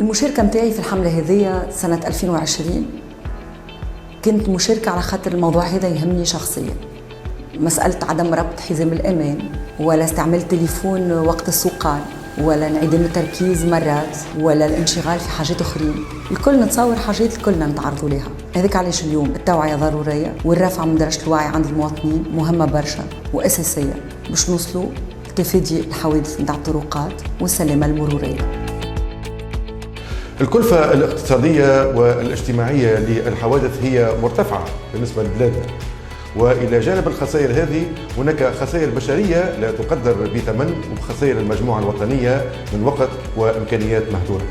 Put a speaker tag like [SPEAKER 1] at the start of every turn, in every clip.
[SPEAKER 1] المشاركة متاعي في الحملة هذه سنة 2020 كنت مشاركة على خاطر الموضوع هذا يهمني شخصيا. مسألة عدم ربط حزام الأمان ولا استعمال تليفون وقت السوقان ولا انعدام التركيز مرات ولا الانشغال في حاجات أخرين، الكل نتصور حاجات الكلنا نتعرضوا لها. هذاك علاش اليوم التوعية ضرورية والرفع من درجة الوعي عند المواطنين مهمة برشا وأساسية باش نوصلوا لتفادي الحوادث نتاع الطرقات والسلامة المرورية.
[SPEAKER 2] الكلفة الاقتصادية والاجتماعية للحوادث هي مرتفعة بالنسبة لبلادنا، وإلى جانب الخسائر هذه هناك خسائر بشرية لا تقدر بثمن، وخسائر المجموعة الوطنية من وقت وإمكانيات مهدورة.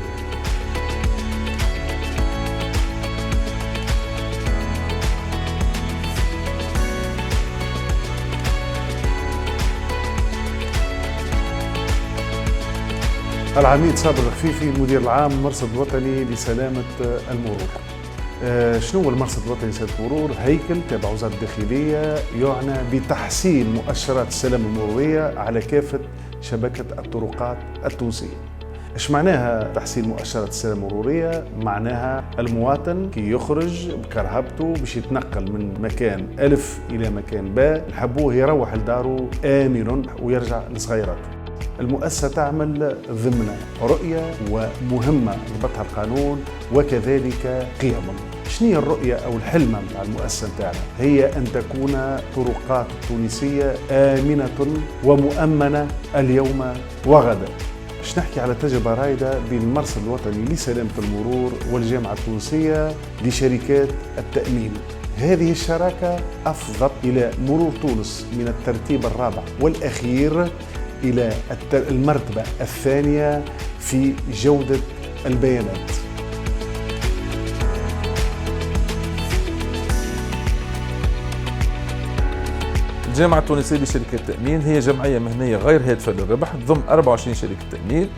[SPEAKER 3] العميد صابر الخفيفي المدير العام المرصد الوطني لسلامة المرور. شنو هو المرصد الوطني لسلامة المرور؟ هيكل تابع وزارة الداخلية يعنى بتحسين مؤشرات السلامة المرورية على كافة شبكة الطرقات التونسية. ايش معناها تحسين مؤشرات السلامة المرورية؟ معناها المواطن كي يخرج بكرهبته باش يتنقل من مكان ألف إلى مكان باء، نحبوه يروح لداره آمن ويرجع لصغيراته. المؤسسة تعمل ضمن رؤية ومهمة ربطها القانون وكذلك قيم. شنو هي الرؤية أو الحلمة مع المؤسسة نتاعنا؟ هي أن تكون طرقات التونسية آمنة ومؤمنة اليوم وغدا. باش نحكي على تجربة رائدة بين المرصد الوطني لسلامة المرور والجامعة التونسية لشركات التأمين. هذه الشراكة أفضت إلى مرور تونس من الترتيب الرابع والأخير إلى المرتبة الثانية في جودة البيانات.
[SPEAKER 4] الجامعة التونسية لشركات التأمين هي جمعية مهنية غير هادفة للربح تضم 24 شركة تأمين.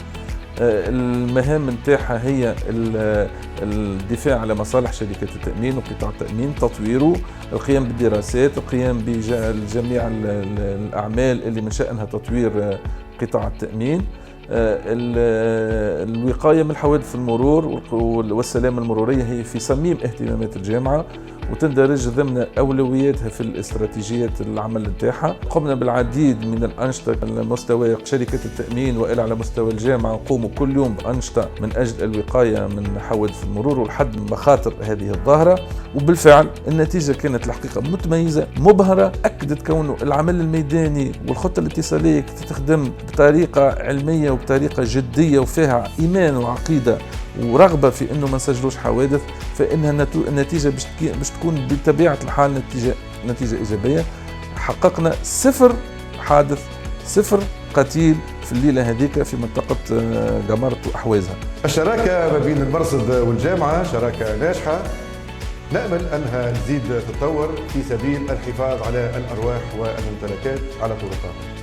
[SPEAKER 4] المهام نتاعها هي الدفاع على مصالح شركات التأمين وقطاع التأمين، تطويره، القيام بالدراسات، القيام بجميع الأعمال اللي من شأنها تطوير قطاع التأمين، الوقاية من الحوادث المرور والسلامة المرورية هي في صميم اهتمامات الجامعة وتندرج ضمن أولوياتها في الاستراتيجيات العمل نتاعها. قمنا بالعديد من الأنشطة على مستوى شركة التأمين وإلى على مستوى الجامعة، نقوم كل يوم بأنشطة من أجل الوقاية من حوادث المرور والحد من مخاطر هذه الظاهرة، وبالفعل النتيجة كانت الحقيقة متميزة مبهرة، أكدت كونه العمل الميداني والخطة الاتصالية تخدم بطريقة علمية وبطريقة جدية وفيها إيمان وعقيدة ورغبة في أنه ما نسجلوش حوادث، فإنها النتيجة باش تكون بطبيعة الحال نتيجة إيجابية. حققنا 0 حادث 0 قتيل في الليلة هذيك في منطقة قمرة وأحوازها.
[SPEAKER 2] الشراكة ما بين المرصد والجامعة شراكة ناجحة، نأمل أنها تزيد تتطور في سبيل الحفاظ على الأرواح والممتلكات على طرقاتنا.